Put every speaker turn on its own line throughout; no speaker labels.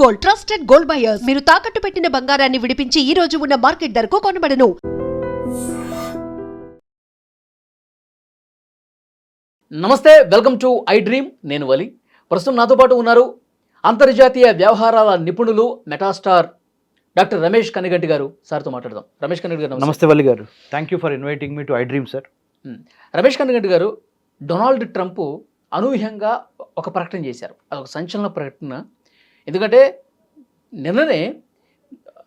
Gold, trusted gold buyers. మీరు తాకట్టు పెట్టిన బంగారాన్ని విడిపించి ఈ రోజు ఉన్న మార్కెట్ ధరకు కొనబడను.
నమస్తే, వెల్కమ్ టు ఐ డ్రీమ్. నేను వలి. ప్రస్తుతం నాతో పాటు ఉన్నారు అంతర్జాతీయ వ్యవహారాల నిపుణులు మెటాస్టార్ డాక్టర్ రమేష్ కనిగంటి గారు. సార్తో మాట్లాడదాం. రమేష్ కనిగంటి గారు
నమస్తే వల్లి గారు. Thank you for inviting me to I dream sir.
Ramesh Kaniganti గారు, డొనాల్డ్ ట్రంప్ అనూహ్యంగా ఒక ప్రకటన చేశారు. అదొక సంచలన ప్రకటన. ఎందుకంటే నిన్ననే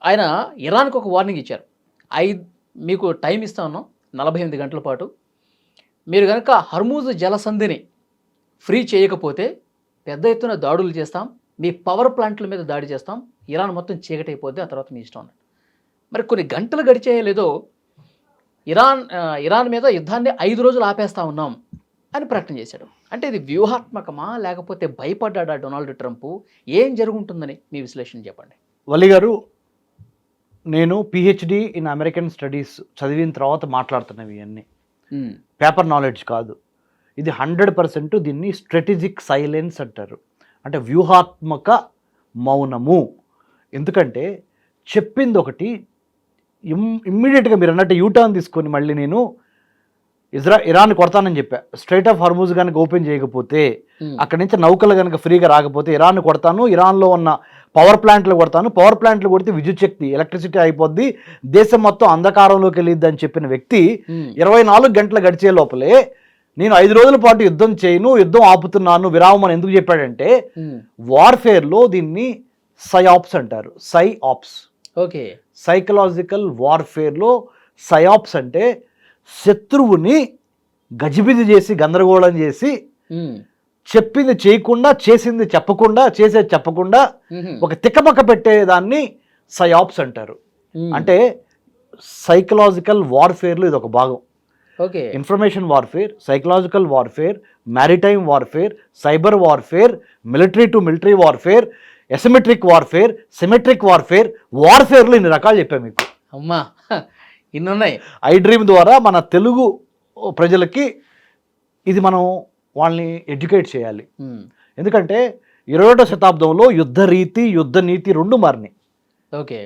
ఆయన ఇరాన్కి ఒక వార్నింగ్ ఇచ్చారు. మీకు టైం ఇస్తా ఉన్నాం 48 గంటల పాటు. మీరు కనుక హర్మూజ్ జలసంధిని ఫ్రీ చేయకపోతే పెద్ద ఎత్తున దాడులు చేస్తాం, మీ పవర్ ప్లాంట్ల మీద దాడి చేస్తాం, ఇరాన్ మొత్తం చీకటైపోద్ది, ఆ తర్వాత మీ ఇష్టం అన్నాడు. మరి కొన్ని గంటలు గడిచాయో లేదో ఇరాన్ మీద యుద్ధాన్ని 5 రోజులు ఆపేస్తా ఉన్నాం అని ప్రకటన చేశాడు. అంటే ఇది వ్యూహాత్మకమా లేకపోతే భయపడ్డా డొనాల్డ్ ట్రంప్? ఏం జరుగుతుందని మీ విశ్లేషణ చెప్పండి.
వల్లి గారు, నేను పిహెచ్డి ఇన్ అమెరికన్ స్టడీస్ చదివిన తర్వాత మాట్లాడుతున్నవి ఇవన్నీ పేపర్ నాలెడ్జ్ కాదు. ఇది 100% దీన్ని స్ట్రాటజిక్ సైలెన్స్ అంటారు. అంటే వ్యూహాత్మక మౌనము. ఎందుకంటే చెప్పింది ఒకటి, ఇమ్మీడియట్గా మీరు అన్నట్టు యూటర్న్ తీసుకొని మళ్ళీ నేను ఇరాన్ కొడతానని చెప్పా. స్ట్రైట్ ఆఫ్ హార్మూజ్ కనుక ఓపెన్ చేయకపోతే, అక్కడి నుంచి నౌకలు కనుక ఫ్రీగా రాకపోతే ఇరాన్ కొడతాను, ఇరాన్లో ఉన్న పవర్ ప్లాంట్లు కొడతాను, పవర్ ప్లాంట్లు కొడితే విద్యుత్ శక్తి ఎలక్ట్రిసిటీ అయిపోద్ది, దేశం మొత్తం అంధకారంలోకి వెళ్ళిద్ది అని చెప్పిన వ్యక్తి 24 గంటలు గడిచే లోపలే నేను 5 రోజుల పాటు యుద్ధం చేయను, యుద్ధం ఆపుతున్నాను, విరామం అని ఎందుకు చెప్పాడంటే వార్ఫేర్లో దీన్ని సైఆప్స్ అంటారు. సైఆప్స్,
ఓకే.
సైకలాజికల్ వార్ఫేర్లో సైఆప్స్ అంటే శత్రువుని గజిబిజి చేసి గందరగోళం చేసి చెప్పింది చేయకుండా, చేసింది చెప్పకుండా, చేసేది చెప్పకుండా ఒక తిక్కమక్క పెట్టేదాన్ని సైఆప్స్ అంటారు. అంటే సైకలాజికల్ వార్ఫేర్లో ఇది ఒక భాగం.
Okay.
Information warfare, psychological warfare, maritime warfare, cyber warfare, military to military warfare, asymmetric warfare, symmetric warfare. వార్ఫేర్లో ఇన్ని రకాలు చెప్పాను మీకు.
అమ్మా, ఇన్ని ఉన్నాయి.
ఐ డ్రీమ్ ద్వారా మన తెలుగు ప్రజలకి ఇది మనం వాళ్ళని ఎడ్యుకేట్ చేయాలి. ఎందుకంటే 21వ శతాబ్దంలో యుద్ధ రీతి, యుద్ధ నీతి రెండు మారినాయి.
ఓకే.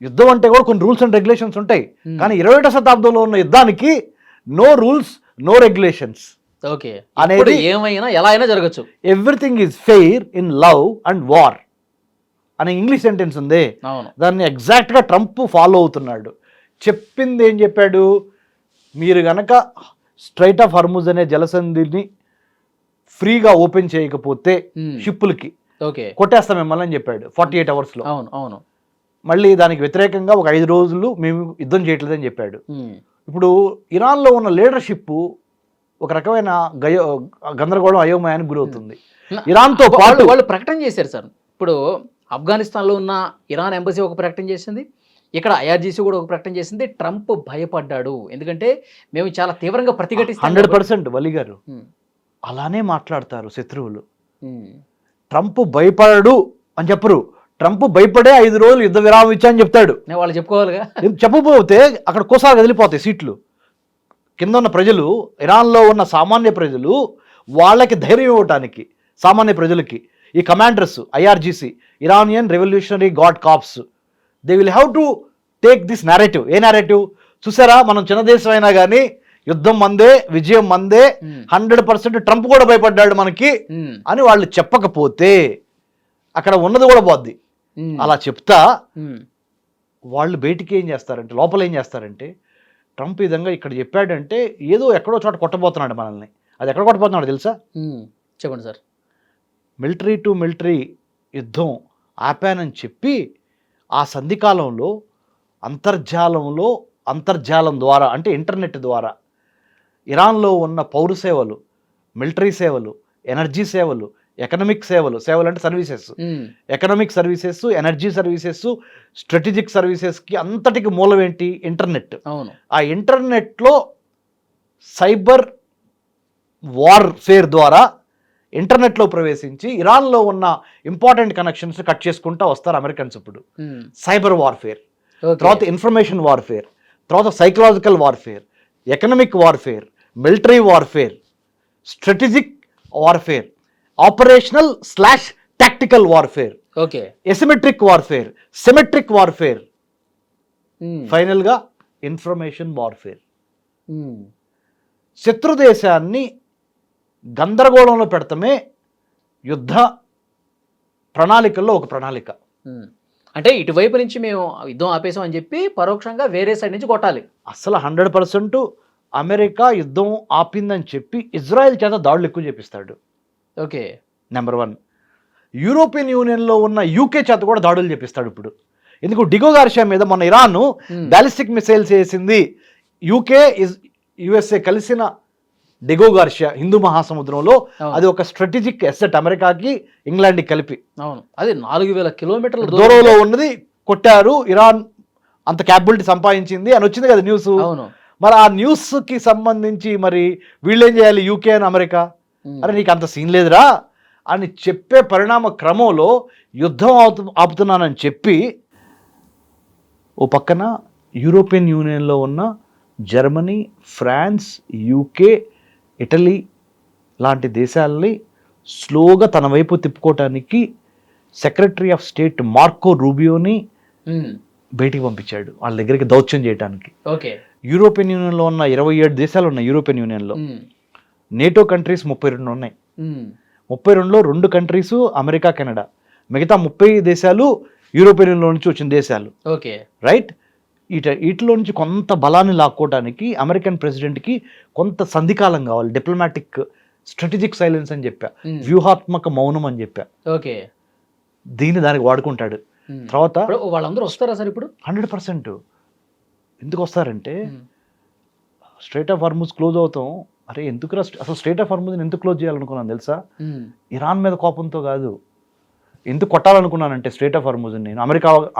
యుద్ధం అంటే కూడా కొన్ని రూల్స్ అండ్ రెగ్యులేషన్స్ ఉంటాయి, కానీ 21వ శతాబ్దంలో ఉన్న యుద్ధానికి no rules, no regulations.
Okay. అనేది ఏమైనా ఎలా అయినా జరగచ్చు.
Everything is fair in love and war అనే ఇంగ్లీష్ సెంటెన్స్ ఉంది. దాన్ని ఎగ్జాక్ట్గా ట్రంప్ ఫాలో అవుతున్నాడు. చెప్పింది ఏం చెప్పాడు? మీరు గనక స్ట్రైట్ ఆఫ్ హర్మూజ్ అనే జలసంధిని ఫ్రీగా ఓపెన్ చేయకపోతే షిప్పులకి కొట్టేస్తాం మిమ్మల్ని అని చెప్పాడు 48 అవర్స్లో.
అవును అవును.
మళ్ళీ దానికి వ్యతిరేకంగా ఒక 5 రోజులు మేము యుద్ధం చేయట్లేదని చెప్పాడు. ఇప్పుడు ఇరాన్లో ఉన్న లీడర్షిప్ ఒక రకమైన గందరగోళం, అయోమయానికి గురవుతుంది. ఇరాన్తో పాటు
వాళ్ళు ప్రకటన చేశారు సార్. ఇప్పుడు ఆఫ్ఘనిస్తాన్లో ఉన్న ఇరాన్ ఎంబసీ ఒక ప్రకటన చేసింది, ఇక్కడ ఐఆర్జీసీ కూడా ఒక ప్రకటన చేసింది. ట్రంప్ భయపడ్డాడు, ఎందుకంటే మేము చాలా తీవ్రంగా ప్రతిఘటిస్తాం.
100% వలి గారు అలానే మాట్లాడతారు శత్రువులు. ట్రంప్ భయపడడు అని చెప్పరు. ట్రంప్ భయపడే 5 రోజులు యుద్ధ విరామం ఇచ్చా అని చెప్తాడు.
వాళ్ళు చెప్పుకోవాలిగా.
చెప్పకపోతే అక్కడ కోసాలు కదిలిపోతాయి సీట్లు. కింద ఉన్న ప్రజలు, ఇరాన్లో ఉన్న సామాన్య ప్రజలు, వాళ్ళకి ధైర్యం ఇవ్వటానికి సామాన్య ప్రజలకి ఈ commanders, IRGC, Iranian revolutionary guard corps, they will have to take this narrative. ఏ నారేటివ్? చూసారా, మనం చిన్న దేశం అయినా కానీ యుద్ధం మందే, విజయం మందే, 100% ట్రంప్ కూడా భయపడ్డాడు మనకి అని వాళ్ళు చెప్పకపోతే అక్కడ ఉన్నది కూడా పోద్ది. అలా చెప్తా వాళ్ళు బయటికి ఏం చేస్తారంటే, లోపల ఏం చేస్తారంటే, ట్రంప్ ఈ విధంగా ఇక్కడ చెప్పాడంటే ఏదో ఎక్కడో చోట కొట్టబోతున్నాడు మనల్ని. అది ఎక్కడ కొట్టబోతున్నాడు తెలుసా?
చెప్పండి సార్.
మిలిటరీ టు మిలిటరీ యుద్ధం ఆపానని చెప్పి ఆ సంధికాలంలో అంతర్జాలం ద్వారా, అంటే ఇంటర్నెట్ ద్వారా ఇరాన్లో ఉన్న పౌర సేవలు, మిలిటరీ సేవలు, ఎనర్జీ సేవలు, ఎకనామిక్ సేవలు అంటే services, economic services, energy services, strategic సర్వీసెస్కి అంతటికి మూలం ఏంటి? ఇంటర్నెట్.
అవును. ఆ
ఇంటర్నెట్లో సైబర్ వార్ఫేర్ ద్వారా ఇంటర్నెట్లో ప్రవేశించి ఇరాన్లో ఉన్న ఇంపార్టెంట్ కనెక్షన్స్ కట్ చేసుకుంటూ వస్తారు అమెరికన్స్. ఇప్పుడు సైబర్ వార్ఫేర్, తర్వాత ఇన్ఫర్మేషన్ వార్ఫేర్, తర్వాత psychological warfare, economic warfare, military warfare, strategic warfare, operational / tactical warfare.
Okay.
Asymmetric warfare, symmetric warfare, ఫైనల్గా ఇన్ఫర్మేషన్ వార్ఫేర్. శత్రు దేశాన్ని గందరగోళంలో పెడతామే యుద్ధ ప్రణాళికల్లో ఒక ప్రణాళిక.
అంటే ఇటువైపు నుంచి మేము యుద్ధం ఆపేసాం అని చెప్పి పరోక్షంగా వేరే సైడ్ నుంచి కొట్టాలి.
అసలు 100% అమెరికా యుద్ధం ఆపిందని చెప్పి ఇజ్రాయెల్ చేత దాడులు ఎక్కువ చేపిస్తాడు.
ఓకే.
నెంబర్ 1. యూరోపియన్ యూనియన్లో ఉన్న యూకే చేత కూడా దాడులు చేపిస్తాడు ఇప్పుడు. ఎందుకు డిగో గార్షియా మీద మొన్న ఇరాన్ బ్యాలిస్టిక్ మిసైల్స్ వేసింది. యూకే యుఎస్ఏ కలిసిన డిగో గార్షియా హిందూ మహాసముద్రంలో, అది ఒక స్ట్రాటజిక్ అసెట్ అమెరికాకి ఇంగ్లాండ్కి కలిపి.
అవును, అది 4000 కిలోమీటర్ల
దూరంలో ఉన్నది కొట్టారు. ఇరాన్ అంత క్యాపబిలిటీ సంపాదించింది అని వచ్చింది కదా న్యూస్.
అవును.
మరి ఆ న్యూస్కి సంబంధించి మరి వీళ్ళేం చేయాలి, యూకే అని అమెరికా, అరే నీకు అంత సీన్ లేదురా అని చెప్పే పరిణామ క్రమంలో యుద్ధం ఆపుతున్నానని చెప్పి ఓ పక్కన యూరోపియన్ యూనియన్లో ఉన్న జర్మనీ, ఫ్రాన్స్, యూకే, ఇటలీ లాంటి దేశాలని స్లోగా తన వైపు తిప్పుకోవటానికి సెక్రటరీ ఆఫ్ స్టేట్ మార్కో రూబియోని బయటికి పంపించాడు వాళ్ళ దగ్గరికి దౌత్యం చేయడానికి.
ఓకే.
యూరోపియన్ యూనియన్లో ఉన్న 27 దేశాలు ఉన్నాయి. యూరోపియన్ యూనియన్లో నేటో కంట్రీస్ 32 ఉన్నాయి. 32లో 2 కంట్రీస్ అమెరికా, కెనడా, మిగతా 30 దేశాలు యూరోపియన్ యూనియన్లో నుంచి వచ్చిన దేశాలు.
ఓకే.
రైట్. వీటిలో నుంచి కొంత బలాన్ని లాక్కోవడానికి అమెరికన్ ప్రెసిడెంట్కి కొంత సంధికాలం కావాలి. డిప్లొమాటిక్ స్ట్రాటజిక్ సైలెన్స్ అని చెప్పా, వ్యూహాత్మక మౌనం అని చెప్పా.
ఓకే.
దానికి వాడుకుంటాడు. తర్వాత
వాళ్ళందరూ వస్తారా సార్ ఇప్పుడు?
100%. ఎందుకు వస్తారంటే స్ట్రైట్ ఆఫ్ హార్ముజ్ క్లోజ్ అవుతాం. అరే ఎందుకురా అసలు స్ట్రైట్ ఆఫ్ హార్ముజ్ని ఎందుకు క్లోజ్ చేయాలనుకున్నాను తెలుసా? ఇరాన్ మీద కోపంతో కాదు. ఎందుకు కొట్టాలనుకున్నానంటే స్ట్రైట్ ఆఫ్ హార్ముజ్ని నేను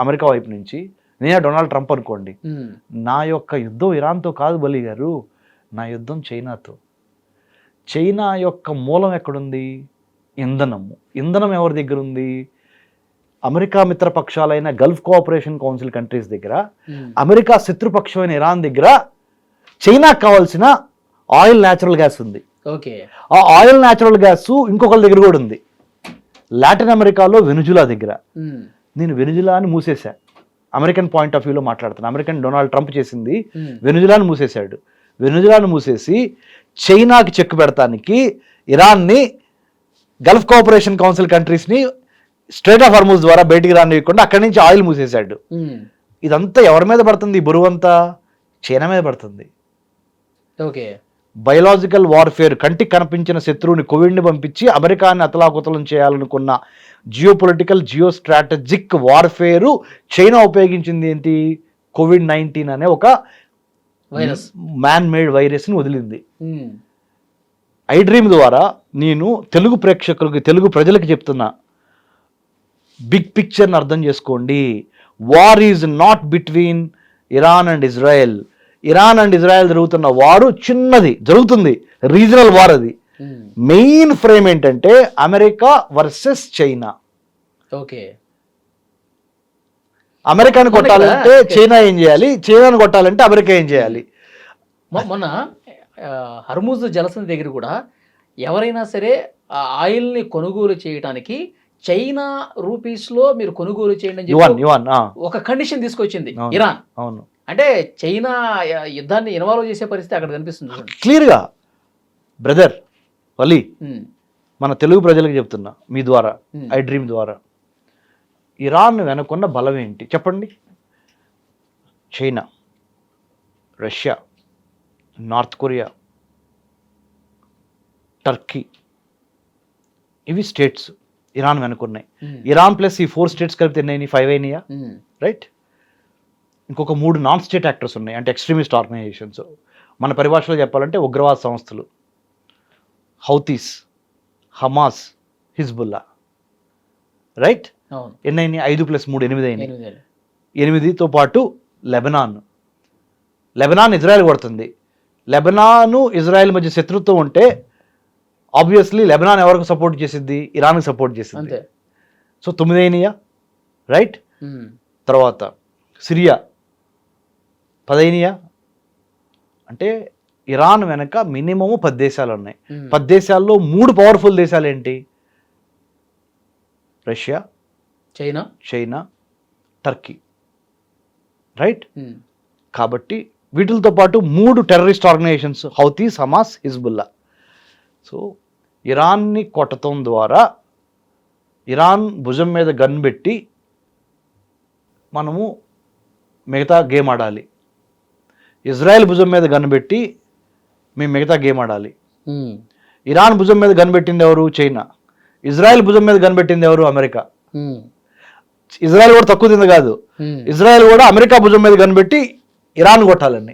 అమెరికా వైపు నుంచి, నేనే డొనాల్డ్ ట్రంప్ అనుకోండి, నా యొక్క యుద్ధం ఇరాన్తో కాదు బలి గారు, నా యుద్ధం చైనాతో. చైనా యొక్క మూలం ఎక్కడుంది? ఇంధనము. ఇంధనం ఎవరి దగ్గర ఉంది? అమెరికా మిత్రపక్షాలైన గల్ఫ్ కోఆపరేషన్ కౌన్సిల్ కంట్రీస్ దగ్గర, అమెరికా శత్రుపక్షమైన ఇరాన్ దగ్గర చైనాకు కావాల్సిన ఆయిల్, న్యాచురల్ గ్యాస్ ఉంది.
ఓకే.
ఆ ఆయిల్, న్యాచురల్ గ్యాస్ ఇంకొకరి దగ్గర కూడా ఉంది. లాటిన్ అమెరికాలో వెనుజులా దగ్గర. నేను వెనుజులాని మూసేశా. అమెరికన్ పాయింట్ ఆఫ్ వ్యూలో మాట్లాడుతాను. అమెరికన్ డొనాల్డ్ ట్రంప్ చేసింది వెనుజులాని మూసేశాడు. వెనుజులాని మూసేసి చైనాకి చెక్ పెడతానికి ఇరాన్ని, గల్ఫ్ కోఆపరేషన్ కౌన్సిల్ కంట్రీస్ని స్ట్రైట్ ఆఫ్ హార్ముజ్ ద్వారా బయటికి రానివ్వకుండా అక్కడి నుంచి ఆయిల్ మూసేశాడు. ఇదంతా ఎవరి మీద పడుతుంది? బరువంతా చైనా మీద పడుతుంది.
ఓకే.
బయలాజికల్ వార్ఫేర్, కంటికి కనిపించిన శత్రువుని కోవిడ్ని పంపించి అమెరికాని అతలాకుతలం చేయాలనుకున్న geopolitical, geo strategic warfare China ఉపయోగించింది ఏంటి? COVID-19 అనే ఒక
వైరస్,
మ్యాన్ మేడ్ వైరస్ని వదిలింది. ఐ డ్రీమ్ ద్వారా నేను తెలుగు ప్రేక్షకులకి, తెలుగు ప్రజలకు చెప్తున్నా, బిగ్ పిక్చర్ని అర్థం చేసుకోండి. War is not between Iran and Israel. Iran and Israel జరుగుతున్న వారు చిన్నది జరుగుతుంది, రీజనల్ వార్. అది మెయిన్ ఫ్రేమ్ ఏంటంటే అమెరికా వర్సెస్ చైనా.
ఓకే.
అమెరికాని కొట్టాలంటే చైనా ఏం చేయాలి, చైనాని కొట్టాలంటే అమెరికా ఏం చేయాలి?
మొన్న హర్ముజ్ జలసంధి దగ్గర కూడా ఎవరైనా సరే ఆ ఆయిల్ని కొనుగోలు చేయడానికి చైనా రూపీస్లో మీరు కొనుగోలు చేయండి అని చెప్పి ఒక కండిషన్ తీసుకొచ్చింది ఇరాన్.
అవును.
అంటే చైనా యుద్ధాన్ని ఇన్వాల్వ్ చేసే పరిస్థితి అక్కడ కనిపిస్తుంది
క్లియర్గా. బ్రదర్ వలీ, మన తెలుగు ప్రజలకు చెప్తున్నా మీ ద్వారా, ఐ డ్రీమ్ ద్వారా, ఇరాన్ వెనుకున్న బలం ఏంటి చెప్పండి? China, Russia, north Korea, Turkey, ఇవి స్టేట్స్ ఇరాన్ వెనుకున్నాయి. ఇరాన్ ప్లస్ ఈ 4 స్టేట్స్ కలిపితే ఎన్ని? 5 అయినాయా? రైట్. ఇంకొక 3 నాన్ స్టేట్ యాక్టర్స్ ఉన్నాయి, అంటే ఎక్స్ట్రీమిస్ట్ ఆర్గనైజేషన్స్. మన పరిభాషలో చెప్పాలంటే ఉగ్రవాద సంస్థలు, హౌతీస్, హమాస్, హిజ్బుల్లా. రైట్. ఎన్నైనాయి? 5 + 3 8 అయినాయి. 8తో పాటు లెబనాన్ ఇజ్రాయెల్ కొడుతుంది. లెబనాను ఇజ్రాయెల్ మధ్య శత్రుత్వం ఉంటే ఆబ్వియస్లీ లెబనాన్ ఎవరికి సపోర్ట్ చేసిద్ది? ఇరాన్కి సపోర్ట్ చేసింది. సో 9 అయినాయా? రైట్. తర్వాత సిరియా 10 అయినాయా? అంటే ఇరాన్ వెనక మినిమము 10 దేశాలు ఉన్నాయి. 10 దేశాల్లో 3 పవర్ఫుల్ దేశాలు ఏంటి? Russia,
China,
Turkey, right. కాబట్టి వీటితో పాటు 3 terrorist organisations, Houthis, Hamas, Hezbollah. So ఇరాన్ని కొట్టడం ద్వారా ఇరాన్ భుజం మీద గన్ పెట్టి మనము మిగతా గేమ్ ఆడాలి, ఇజ్రాయెల్ భుజం మీద గన్ పెట్టి మేము మిగతా గేమ్ ఆడాలి. ఇరాన్ భుజం మీద గన్ పెట్టింది ఎవరు? చైనా. ఇజ్రాయెల్ భుజం మీద గన్ పెట్టింది ఎవరు? అమెరికా. ఇజ్రాయెల్ కూడా తక్కువ తింది కాదు, ఇజ్రాయెల్ కూడా అమెరికా భుజం మీద గన్ పెట్టి ఇరాన్ కొట్టాలని.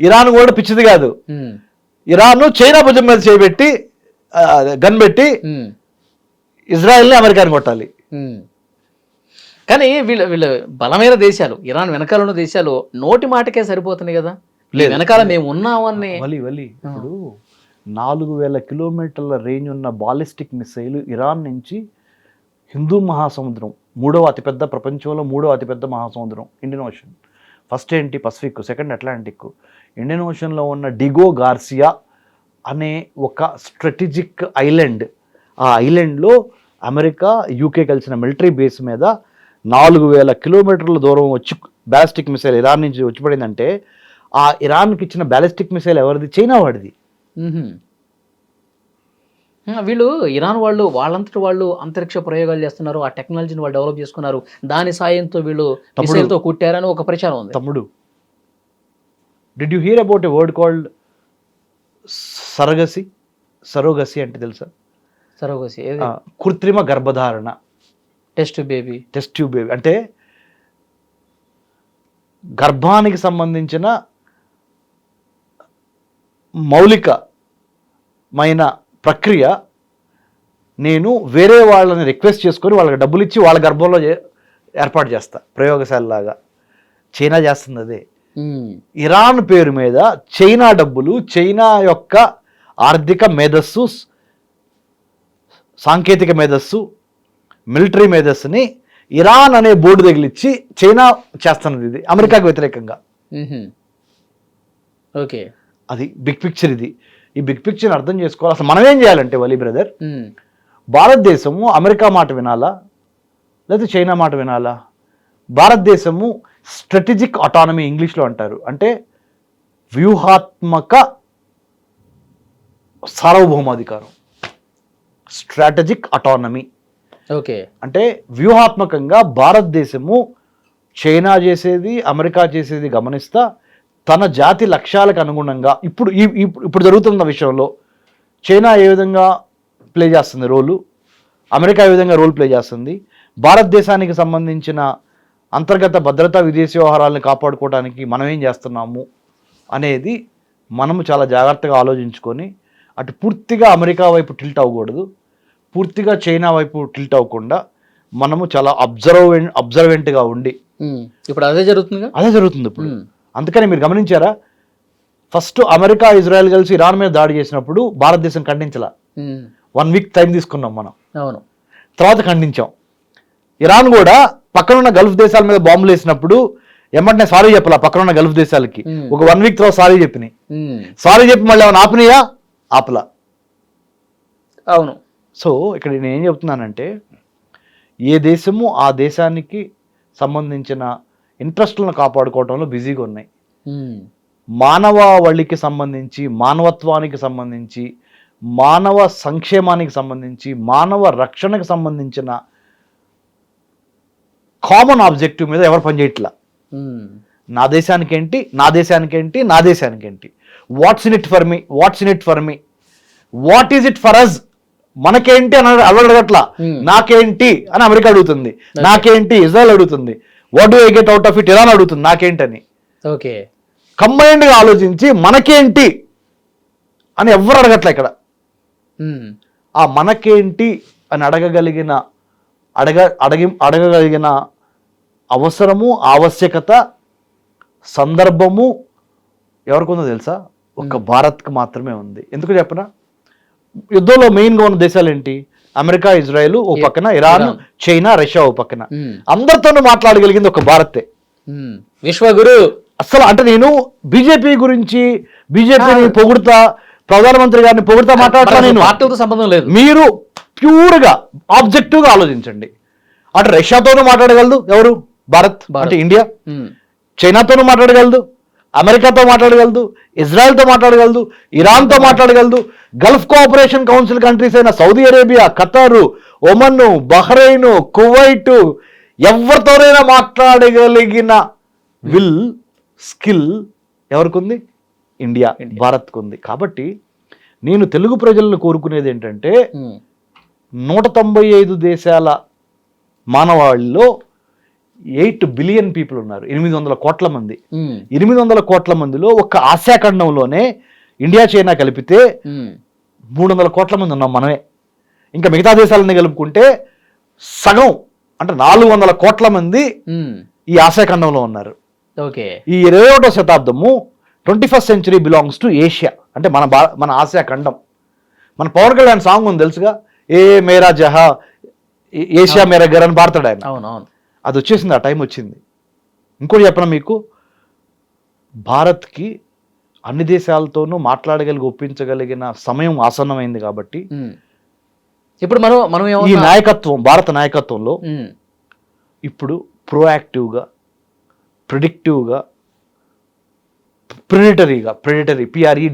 ఇరాన్ కూడా పిచ్చిది కాదు, ఇరాన్ చైనా భుజం మీద చేయబెట్టి గన్ పెట్టి ఇజ్రాయెల్ని అమెరికాని కొట్టాలి.
కానీ వీళ్ళ బలమైన దేశాలు, ఇరాన్ వెనకాల ఉన్న దేశాలు నోటి మాటకే సరిపోతున్నాయి కదా, వెనకాల మేము ఉన్నామని.
ఇప్పుడు 4000 కిలోమీటర్ల రేంజ్ ఉన్న బాలిస్టిక్ మిసైల్ ఇరాన్ నుంచి హిందూ మహాసముద్రం, ప్రపంచంలో మూడవ అతిపెద్ద మహాసముద్రం ఇండియన్ ఓషన్. ఫస్ట్ ఏంటి? Pacific, second Atlantic. ఇండియన్ ఓషన్లో ఉన్న డిగో గార్సియా అనే ఒక స్ట్రాటజిక్ ఐలాండ్, ఆ ఐలాండ్లో అమెరికా, యూకే కలిసిన మిలిటరీ బేస్ మీద 4000 కిలోమీటర్ల దూరం వచ్చి బ్యాలిస్టిక్ మిసైల్ ఇరాన్ నుంచి వచ్చి పడిందంటే, ఆ ఇరాన్కి ఇచ్చిన బ్యాలిస్టిక్ మిసైల్ ఎవరిది? చైనా వాడిది.
వీళ్ళు ఇరాన్ వాళ్ళు వాళ్ళంతటి వాళ్ళు అంతరిక్ష ప్రయోగాలు చేస్తున్నారు, ఆ టెక్నాలజీని వాళ్ళు డెవలప్ చేసుకున్నారు, దాని సాయంతో వీళ్ళు మిసైల్తో కుట్టారని ఒక ప్రచారం ఉంది.
తమ్ముడు, did you hear about a word called surrogacy? Surrogacy అంటే తెలుసా?
సరోగసీ
కృత్రిమ గర్భధారణ,
టెస్ట్ బేబీ
అంటే గర్భానికి సంబంధించిన మౌలికమైన ప్రక్రియ నేను వేరే వాళ్ళని రిక్వెస్ట్ చేసుకొని వాళ్ళకి డబ్బులు ఇచ్చి వాళ్ళ గర్భంలో ఏర్పాటు చేస్తా, ప్రయోగశాలలాగా. చైనా చేస్తుంది అదే. ఇరాన్ పేరు మీద చైనా డబ్బులు, చైనా యొక్క ఆర్థిక మేధస్సు, సాంకేతిక మేధస్సు, మిలిటరీ మేధస్సుని ఇరాన్ అనే బోర్డు తగిలిచ్చి చైనా చేస్తున్నది. ఇది అమెరికాకు వ్యతిరేకంగా.
ఓకే,
అది బిగ్ పిక్చర్. ఇది ఈ బిగ్ పిక్చర్ని అర్థం చేసుకోవాలి. అసలు మనం ఏం చేయాలంటే వలి బ్రదర్, భారతదేశము అమెరికా మాట వినాలా లేదా చైనా మాట వినాలా? భారతదేశము స్ట్రాటజిక్ ఆటానమీ ఇంగ్లీష్లో అంటారు, అంటే వ్యూహాత్మక సార్వభౌమాధికారం, స్ట్రాటజిక్ ఆటానమీ.
ఓకే,
అంటే వ్యూహాత్మకంగా భారతదేశము చైనా చేసేది, అమెరికా చేసేది గమనిస్తా తన జాతి లక్ష్యాలకు అనుగుణంగా ఇప్పుడు జరుగుతున్న విషయంలో చైనా ఏ విధంగా ప్లే చేస్తుంది రోలు, అమెరికా ఏ విధంగా రోల్ ప్లే చేస్తుంది, భారతదేశానికి సంబంధించిన అంతర్గత భద్రతా విదేశీ వ్యవహారాలను కాపాడుకోవడానికి మనం ఏం చేస్తున్నాము అనేది మనము చాలా జాగ్రత్తగా ఆలోచించుకొని, అటు పూర్తిగా అమెరికా వైపు టిల్ట్ అవ్వకూడదు, పూర్తిగా చైనా వైపు టిల్ట్ అవ్వకుండా మనము చాలా అబ్జర్వెంట్గా ఉండి.
ఇప్పుడు అదే జరుగుతుంది
ఇప్పుడు. అందుకని మీరు గమనించారా, ఫస్ట్ అమెరికా, ఇజ్రాయెల్ కలిసి ఇరాన్ మీద దాడి చేసినప్పుడు భారతదేశం ఖండించలా. 1 వీక్ టైం తీసుకున్నాం మనం.
అవును,
తర్వాత ఖండించాం. ఇరాన్ కూడా పక్కనున్న గల్ఫ్ దేశాల మీద బాంబులు వేసినప్పుడు ఏమంటే సారీ చెప్పాల, పక్కనున్న గల్ఫ్ దేశాలకి ఒక 1 వీక్ తర్వాత సారీ చెప్పినాయి. సారీ చెప్పి మళ్ళీ ఏమైనా ఆపినాయా? ఆపలా.
అవును.
సో ఇక్కడ నేను ఏం చెప్తున్నానంటే, ఏ దేశము ఆ దేశానికి సంబంధించిన ఇంట్రెస్ట్లను కాపాడుకోవడంలో బిజీగా ఉన్నాయి. మానవాళికి సంబంధించి, మానవత్వానికి సంబంధించి, మానవ సంక్షేమానికి సంబంధించి, మానవ రక్షణకు సంబంధించిన కామన్ ఆబ్జెక్టివ్ మీద ఎవరు పనిచేయట్లా. నా దేశానికేంటి, నా దేశానికేంటి, నా దేశానికేంటి, what's in it for me, what's in it for me, what is it for us, మనకేంటి అని అడగట్లా. నాకేంటి అని అమెరికా అడుగుతుంది, నాకేంటి ఇజ్రాయెల్ అడుగుతుంది, what do I get out of it Iran అడుగుతుంది నాకేంటని.
ఓకే,
కంబైన్డ్గా ఆలోచించి మనకేంటి అని ఎవ్వరు అడగట్లే ఇక్కడ. ఆ మనకేంటి అని అడగగలిగిన అవసరము, ఆవశ్యకత, సందర్భము ఎవరికొందో తెలుసా? ఒక్క భారత్కి మాత్రమే ఉంది. ఎందుకు చెప్పనా? యుద్ధంలో మెయిన్గా ఉన్న దేశాలు ఏంటి? అమెరికా, ఇజ్రాయెల్ ఓ పక్కన, ఇరాన్, చైనా, రష్యా ఓ పక్కన. అందరితోనూ మాట్లాడగలిగింది ఒక భారతే.
విశ్వగురు.
అసలు అంటే నేను బీజేపీ గురించి, బీజేపీని పొగుడుతా, ప్రధానమంత్రి గారిని పొగుడుతా మాట్లాడతా, నేను
పార్టీతో సంబంధం లేదు.
మీరు ప్యూర్గా ఆబ్జెక్టివ్గా ఆలోచించండి. అటు రష్యాతోనూ మాట్లాడగలదు ఎవరు? భారత్. అంటే ఇండియా. చైనాతోనూ మాట్లాడగలదు, అమెరికాతో మాట్లాడగలదు, ఇజ్రాయెల్తో మాట్లాడగలదు, ఇరాన్తో మాట్లాడగలదు, గల్ఫ్ కోఆపరేషన్ కౌన్సిల్ కంట్రీస్ అయిన Saudi Arabia, ఖతారు, Oman, Bahrain, Kuwait, ఎవరితోనైనా మాట్లాడగలిగిన విల్, స్కిల్ ఎవరికి ఉంది? ఇండియా, భారత్కు ఉంది. కాబట్టి నేను తెలుగు ప్రజలను కోరుకునేది ఏంటంటే 195 దేశాల మానవాళిలో 8 బిలియన్ పీపుల్ ఉన్నారు, 800 కోట్ల మంది. 800 కోట్ల మందిలో ఒక్క ఆసియా ఖండంలోనే ఇండియా చైనా కలిపితే 300 కోట్ల మంది ఉన్నాం మనమే. ఇంకా మిగతా దేశాలన్నీ కలుపుకుంటే సగం, అంటే 400 కోట్ల మంది ఈ ఆసియా ఖండంలో ఉన్నారు.
ఓకే.
ఈ 21వ శతాబ్దము 21st century belongs to Asia, అంటే మన ఆసియా ఖండం. మన పవన్ కళ్యాణ్ సాంగ్ ఉంది తెలుసుగా, ఏ మేరా జహా ఏషియా మేరా గర్ అని పాడతాడు ఆయన.
అవునవును,
అది వచ్చేసింది, ఆ టైం వచ్చింది. ఇంకోటి చెప్పనా మీకు, భారత్కి అన్ని దేశాలతోనూ ఒప్పించగలిగిన సమయం ఆసన్నమైంది. కాబట్టి
ఇప్పుడు మనం
ఈ నాయకత్వం, భారత నాయకత్వంలో ఇప్పుడు ప్రోయాక్టివ్గా, ప్రిడిక్టివ్గా, ప్రెడిటరీ PREDATORY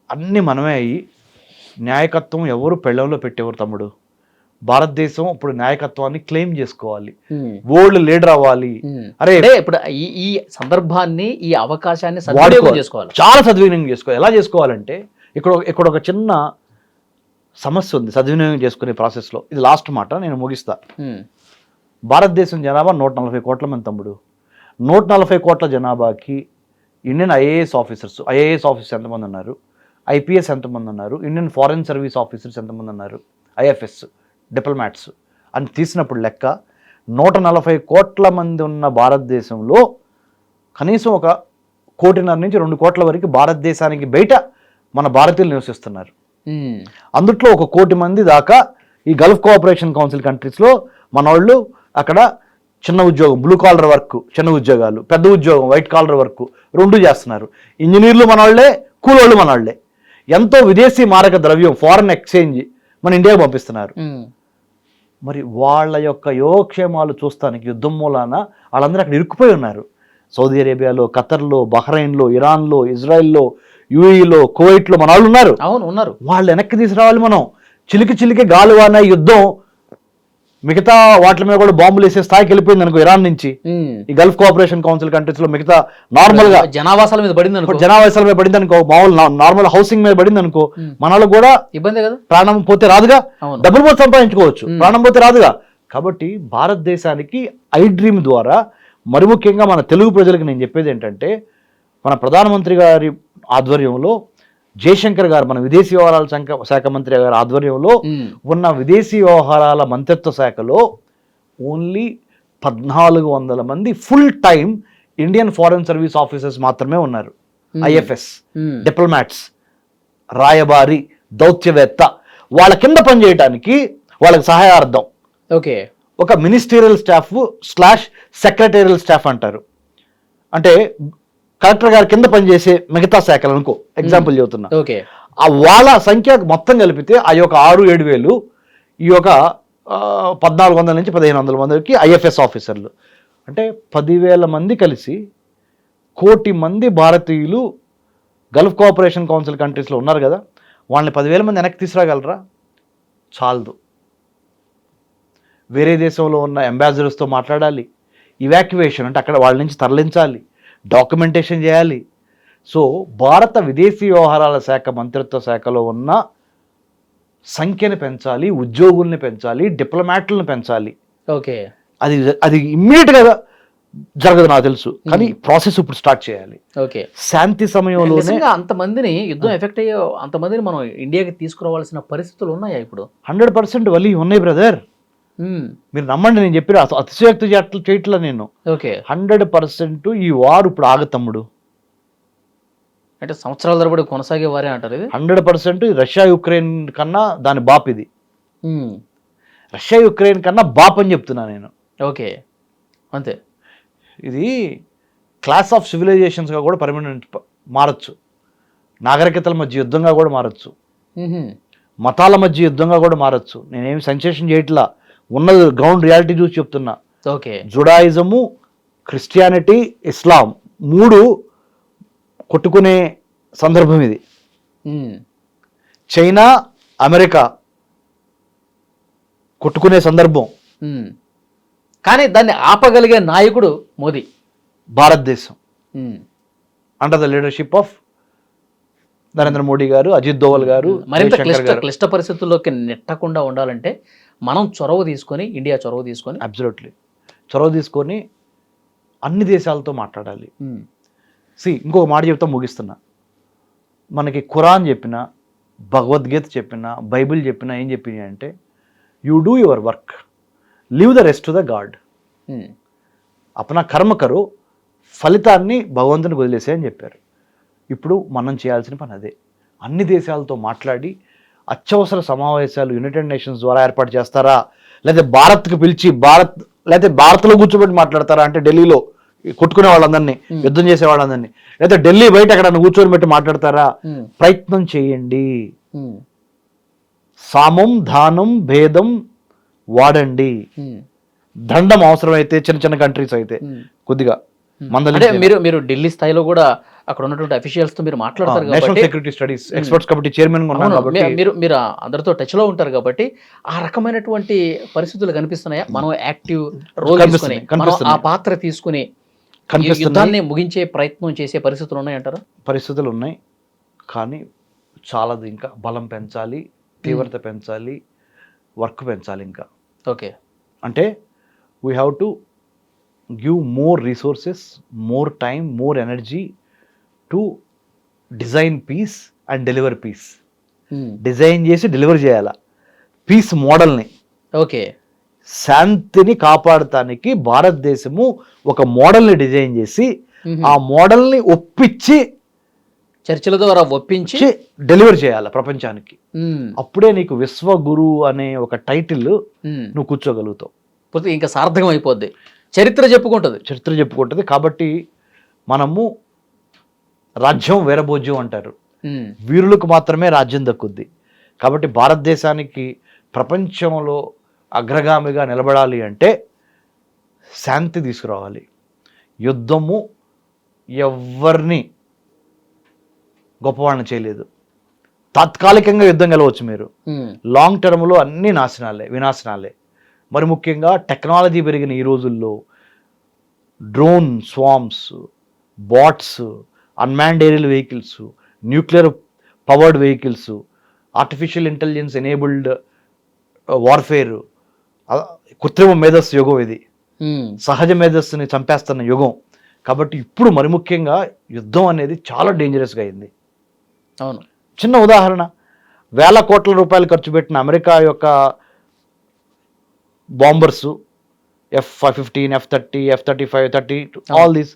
అన్ని మనమే అయ్యి, నాయకత్వం ఎవరు పెళ్ళంలో పెట్టేవారు తమ్ముడు. భారతదేశం ఇప్పుడు నాయకత్వాన్ని క్లెయిమ్ చేసుకోవాలి, వరల్డ్ లీడర్ అవ్వాలి. అరే
ఇప్పుడు ఈ సందర్భాన్ని, ఈ అవకాశాన్ని సద్వినియోగం చేసుకోవాలి,
చాలా సద్వినియోగం చేసుకోవాలి. ఎలా చేసుకోవాలంటే ఇక్కడ ఒక చిన్న సమస్య ఉంది సద్వినియోగం చేసుకునే ప్రాసెస్లో. ఇది లాస్ట్ మాట, నేను ముగిస్తా. భారతదేశం జనాభా 140 కోట్ల మంది తమ్ముడు. 140 కోట్ల జనాభాకి ఇండియన్ ఐఏఎస్ ఆఫీసర్స్ ఎంతమంది ఉన్నారు, IPS ఎంతమంది ఉన్నారు, ఇండియన్ ఫారెన్ సర్వీస్ ఆఫీసర్స్ ఎంతమంది ఉన్నారు, IFS, డిప్లొమాట్స్ అని తీసినప్పుడు లెక్క 140 కోట్ల మంది ఉన్న భారతదేశంలో కనీసం 1.5 కోటి నుంచి 2 కోట్ల వరకు భారతదేశానికి బయట మన భారతీయులు నివసిస్తున్నారు. అందుట్లో 1 కోటి మంది దాకా ఈ గల్ఫ్ కోఆపరేషన్ కౌన్సిల్ కంట్రీస్లో మన వాళ్ళు అక్కడ చిన్న ఉద్యోగం, బ్లూ కాలర్ వర్క్, చిన్న ఉద్యోగాలు, పెద్ద ఉద్యోగం, వైట్ కాలర్ వర్క్ 2 చేస్తున్నారు. ఇంజనీర్లు మన వాళ్ళే, కూలోళ్ళు మన వాళ్ళే. ఎంతో విదేశీ మారక ద్రవ్యం, ఫారెన్ ఎక్స్చేంజ్ మన ఇండియాకి పంపిస్తున్నారు. మరి వాళ్ళ యొక్క యోగక్షేమాలు చూస్తానికి యుద్ధం మూలాన వాళ్ళందరూ అక్కడ ఇరుక్కుపోయి ఉన్నారు. సౌదీ అరేబియాలో, ఖతర్లో, బహ్రెయిన్లో, ఇరాన్లో, ఇజ్రాయెల్లో, UAEలో, కువైట్లో మన వాళ్ళు ఉన్నారు.
అవును, ఉన్నారు.
వాళ్ళు వెనక్కి తీసుకురావాలి. మనం చిలికి గాలువాన యుద్ధం, మిగతా వాటి మీద కూడా బాంబులు వేసే స్థాయికి వెళ్ళిపోయింది అనుకో ఇరాన్ నుంచి. ఈ గల్ఫ్ కోఆపరేషన్ కౌన్సిల్ కంట్రీస్ లో మిగతా నార్మల్ గా
జనావాసాల మీద పడింది
అనుకో, మామూలు నార్మల్ హౌసింగ్ మీద పడింది అనుకో, మన వాళ్ళకి కూడా
ఇబ్బంది కదా.
ప్రాణం పోతే రాదుగా, డబ్బులు పోతే సంపాదించుకోవచ్చు, ప్రాణం పోతే రాదుగా. కాబట్టి భారతదేశానికి ఐ డ్రీమ్ ద్వారా, మరి ముఖ్యంగా మన తెలుగు ప్రజలకు నేను చెప్పేది ఏంటంటే, మన ప్రధానమంత్రి గారి ఆధ్వర్యంలో, జయశంకర్ గారు మన విదేశీ వ్యవహారాల శాఖ మంత్రి గారి ఆధ్వర్యంలో ఉన్న విదేశీ వ్యవహారాల మంత్రిత్వ శాఖలో ఓన్లీ 1400 మంది full time Indian foreign service officers మాత్రమే ఉన్నారు. IFS, డిప్లొమాట్స్, రాయబారి, దౌత్యవేత్త. వాళ్ళ కింద పనిచేయడానికి వాళ్ళకి సహాయార్థం ఒక మినిస్టీరియల్ స్టాఫ్ / సెక్రటేరియల్ స్టాఫ్ అంటారు. అంటే కలెక్టర్ గారి కింద పనిచేసే మిగతా శాఖలు అనుకో, ఎగ్జాంపుల్ చెబుతున్నా. వాళ్ళ సంఖ్య మొత్తం కలిపితే ఆ యొక్క 6-7 వేలు, ఈ యొక్క 1400 నుంచి 1500 మందికి IFS ఆఫీసర్లు. అంటే 10,000 మంది కలిసి 1 కోటి మంది భారతీయులు గల్ఫ్ కోఆపరేషన్ కౌన్సిల్ కంట్రీస్లో ఉన్నారు కదా, వాళ్ళని 10,000 మంది వెనక్కి తీసుకురాగలరా? చాలదు. వేరే దేశంలో ఉన్న అంబాసిడర్స్తో మాట్లాడాలి, ఇవాక్యువేషన్ అంటే అక్కడ వాళ్ళ నుంచి తరలించాలి, డాక్యుమెంటేషన్ చేయాలి. సో భారత విదేశీ వ్యవహారాల శాఖ మంత్రిత్వ శాఖలో ఉన్న సంఖ్యను పెంచాలి, ఉద్యోగుల్ని పెంచాలి, డిప్లొమాట్లను పెంచాలి. అది ఇమ్మీడియట్గా జరగదు నాకు తెలుసు, కానీ ప్రాసెస్ ఇప్పుడు స్టార్ట్ చేయాలి. శాంతి సమయంలోనే
అంతమందిని యుద్ధం ఎఫెక్ట్ అయ్యే అంతమందిని మనం ఇండియాకి తీసుకురావాల్సిన పరిస్థితులు ఉన్నాయా ఇప్పుడు?
100% వలి ఉన్నాయి బ్రదర్. మీరు నమ్మండి, నేను చెప్పిన అతిశయోక్తి చేయట్లా నేను. 100% ఈ వారు ఇప్పుడు ఆగతమ్ముడు.
అంటే సంవత్సరాల తరబడి కొనసాగే వారే అంటారు ఇది.
100% రష్యా యుక్రెయిన్ కన్నా దాని బాప్ ఇది. రష్యా యుక్రెయిన్ కన్నా బాప్ అని చెప్తున్నా నేను.
అంతే.
ఇది క్లాస్ ఆఫ్ సివిలైజేషన్స్గా కూడా పర్మనెంట్ మారచ్చు, నాగరికతల మధ్య యుద్ధంగా కూడా మారచ్చు, మతాల మధ్య యుద్ధంగా కూడా మారచ్చు. నేనేమి సెన్సేషన్ చేయట్లా. ఉన్నది గ్రౌండ్ రియాలిటీ చూసి చెప్తున్నా.
ఓకే.
జుడాయిజము, క్రిస్టియానిటీ, ఇస్లాం 3 కొట్టుకునే సందర్భం ఇది. చైనా, అమెరికా కొట్టుకునే సందర్భం.
కానీ దాన్ని ఆపగలిగే నాయకుడు మోదీ.
భారతదేశం under the leadership of Narendra Modi గారు, అజిత్ దోవల్ గారు,
మరింత
జయశంకర్ గారు.
క్లిష్ట పరిస్థితుల్లోకి నెట్టకుండా ఉండాలంటే మనం చొరవ తీసుకొని, ఇండియా చొరవ తీసుకొని,
అబ్సల్యూట్లీ చొరవ తీసుకొని అన్ని దేశాలతో మాట్లాడాలి. ఇంకొక మాట చెప్తా ముగిస్తున్నా. మనకి ఖురాన్ చెప్పిన, భగవద్గీత చెప్పిన, బైబిల్ చెప్పిన ఏం చెప్పినాయి అంటే you do your work, leave the rest to the god. అపనా కర్మ కరు, ఫలితాన్ని భగవంతునికి వదిలేసే అని చెప్పారు. ఇప్పుడు మనం చేయాల్సిన పని అదే. అన్ని దేశాలతో మాట్లాడి అత్యవసర సమావేశాలు యునైటెడ్ నేషన్స్ ద్వారా ఏర్పాటు చేస్తారా, లేదా భారత్కి పిలిచి లేకపోతే భారత్లో కూర్చోబెట్టి మాట్లాడతారా అంటే ఢిల్లీలో కొట్టుకునే వాళ్ళందరినీ, యుద్ధం చేసే వాళ్ళందరినీ, లేదా ఢిల్లీ బయట ఎక్కడ కూర్చొని పెట్టి మాట్లాడతారా? ప్రయత్నం చేయండి. సామం, దానం, భేదం వాడండి. దండం అవసరమైతే చిన్న చిన్న కంట్రీస్ అయితే కొద్దిగా
అంటే మీరు ఢిల్లీ స్థాయిలో కూడా అక్కడ ఉన్నటువంటి అఫీషియల్స్ తో మీరు మాట్లాడతారు
నేషనల్
కాబట్టి,
security studies experts committee chairman ఉన్నాను కాబట్టి
మీరు అందరితో టచ్ లో ఉంటారు కాబట్టి ఆ రకమైనటువంటి పరిస్థితులు కనిపిస్తున్నాయా? మనం యాక్టివ్ రోల్ తీసుకుని, మనం ఆ పాత్ర తీసుకుని యుద్ధాన్ని ముగించే ప్రయత్నం చేసే పరిస్థితులు ఉన్నాయంటారా?
పరిస్థితులు ఉన్నాయి, కానీ చాలాది. ఇంకా బలం పెంచాలి, తీవ్రత పెంచాలి, వర్క్ పెంచాలి. ఇంకా
ఓకే,
అంటే we have to give more resources, more time, more energy to design peace and deliver peace. Design చేసి డెలివర్ చేయాల పీస్ మోడల్ని.
ఓకే,
శాంతిని కాపాడటానికి భారతదేశము ఒక మోడల్ని డిజైన్ చేసి ఆ మోడల్ని ఒప్పించి
చర్చల ద్వారా ఒప్పించి
డెలివర్ చేయాలి ప్రపంచానికి. అప్పుడే నీకు విశ్వగురు అనే ఒక టైటిల్ నువ్వు కూర్చోగలుగుతావు.
ఇంకా సార్థకం అయిపోద్ది, చరిత్ర చెప్పుకుంటుంది.
కాబట్టి మనము రాజ్యం వీరభోజ్యం అంటారు, వీరులకు మాత్రమే రాజ్యం దక్కుద్ది. కాబట్టి భారతదేశానికి ప్రపంచంలో అగ్రగామిగా నిలబడాలి అంటే శాంతి తీసుకురావాలి. యుద్ధము ఎవరిని గొప్పవాళ్ళని చేయలేదు. తాత్కాలికంగా యుద్ధం గెలవచ్చు మీరు, లాంగ్ టర్మ్లో అన్ని వినాశనాలే. మరి ముఖ్యంగా టెక్నాలజీ పెరిగిన ఈ రోజుల్లో drone swarms, bots, unmanned aerial vehicles, nuclear powered vehicles, artificial intelligence enabled warfare, కృత్రిమ మేధస్సు యుగం ఇది. సహజ మేధస్సుని చంపేస్తున్న యుగం. కాబట్టి ఇప్పుడు మరి ముఖ్యంగా యుద్ధం అనేది చాలా డేంజరస్గా అయింది.
అవును,
చిన్న ఉదాహరణ, వేల కోట్ల రూపాయలు ఖర్చు పెట్టిన అమెరికా యొక్క bombers, F-15, F-30, F-35, 30, all these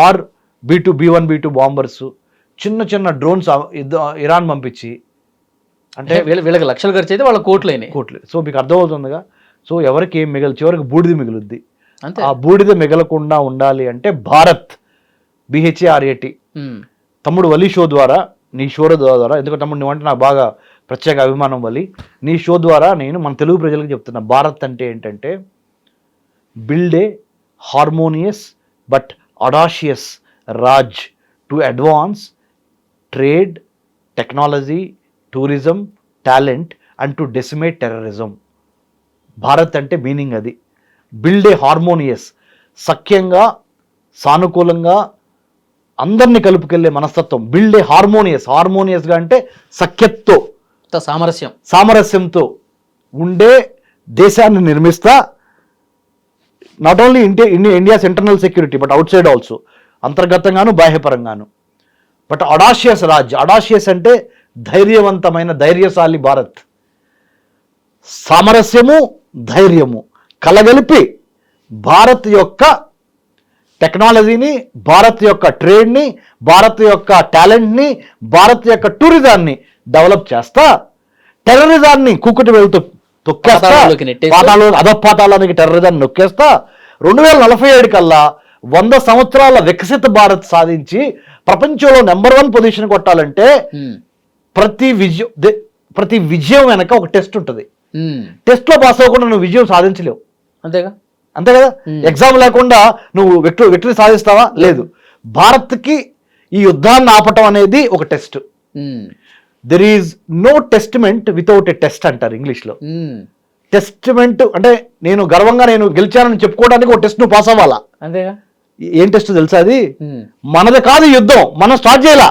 are B-2, B-1, B-2 bombers, చిన్న చిన్న డ్రోన్స్ ఇరాన్ పంపించి, అంటే
వీళ్ళకి లక్షలు ఖర్చు అయితే వాళ్ళ కోట్లు.
సో మీకు అర్థమవుతుందిగా. సో ఎవరికి ఏం చివరికి బూడిద మిగులుద్ది.
అంతే.
ఆ బూడిద మిగలకుండా ఉండాలి అంటే భారత్, BHARAT, తమ్ముడు వలి షో ద్వారా, నీ షో ద్వారా, ఎందుకంటే తమ్ముడు నువ్వంటే నాకు బాగా ప్రత్యేక అభిమానం వలి, నీ షో ద్వారా నేను మన తెలుగు ప్రజలకు చెప్తున్నా, భారత్ అంటే ఏంటంటే build a harmonious but audacious Raj to advance trade, technology, tourism, talent and to decimate terrorism. Bharat అంటే మీనింగ్ అది. బిల్డ్ ఏ హార్మోనియస్, సఖ్యంగా, సానుకూలంగా అందరినీ కలుపుకెళ్ళే మనస్తత్వం. బిల్డ్ ఏ హార్మోనియస్గా అంటే సఖ్యతతో, సామరస్యంతో ఉండే దేశాన్ని నిర్మిస్తా. Not only India's internal security but outside also, అంతర్గతంగాను బాహ్యపరంగాను. బట్ అడాషియస్ రాజ్, అడాషియస్ అంటే ధైర్యవంతమైన, ధైర్యశాలి భారత్. సామరస్యము, ధైర్యము కలగలిపి భారత్ యొక్క టెక్నాలజీని, భారత్ యొక్క ట్రేడ్ని, భారత్ యొక్క టాలెంట్ని, భారత్ యొక్క టూరిజాన్ని డెవలప్ చేస్తా, టెర్రరిజాన్ని కుక్కుటి వెళ్తూ తొక్కేస్తా, అధపాతాళానికి టెర్రరిజాన్ని నొక్కేస్తా. 2047 కల్లా 100 సంవత్సరాల వికసిత భారత్ సాధించి ప్రపంచంలో నెంబర్ 1 పొజిషన్ కొట్టాలంటే ప్రతి విజయం వెనక ఒక టెస్ట్ ఉంటుంది. టెస్ట్లో పాస్ అవ్వకుండా నువ్వు విజయం సాధించలేవు.
అంతేగా.
అంతే కదా. ఎగ్జామ్ లేకుండా నువ్వు విక్టరీ సాధిస్తావా? లేదు. భారత్కి ఈ యుద్ధాన్ని ఆపటం అనేది ఒక test. There is no testament without a test అంటారు ఇంగ్లీష్లో. టెస్ట్మెంట్ అంటే నేను గర్వంగా నేను గెలిచానని చెప్పుకోవడానికి ఒక టెస్ట్ నువ్వు పాస్ అవ్వాలా.
అంతేగా.
ఏం టెస్ట్ తెలుసా అది? మనది కాదు యుద్ధం, మనం స్టార్ట్ చేయాల,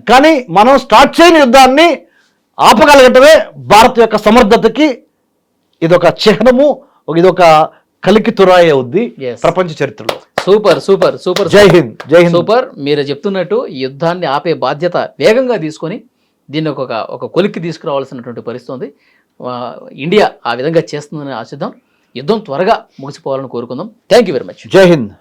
కానీ మనం స్టార్ట్ చేయని యుద్ధాన్ని ఆపగలగటమే భారత్ యొక్క సమర్థతకి ఇదొక చిహ్నము, ఇదొక కలికి తురాయి అవుద్ది ప్రపంచ చరిత్రలో.
Super super super.
జై హింద్. జై హింద్.
సూపర్. మీరు చెప్తున్నట్టు ఈ యుద్ధాన్ని ఆపే బాధ్యత వేగంగా తీసుకొని దీన్ని ఒక కొలిక్కి తీసుకురావాల్సినటువంటి పరిస్థితి ఉంది. ఇండియా ఆ విధంగా చేస్తుందని ఆశిద్దాం. యుద్ధం త్వరగా ముగిసిపోవాలని కోరుకుందాం. Thank you very much.
జై హింద్.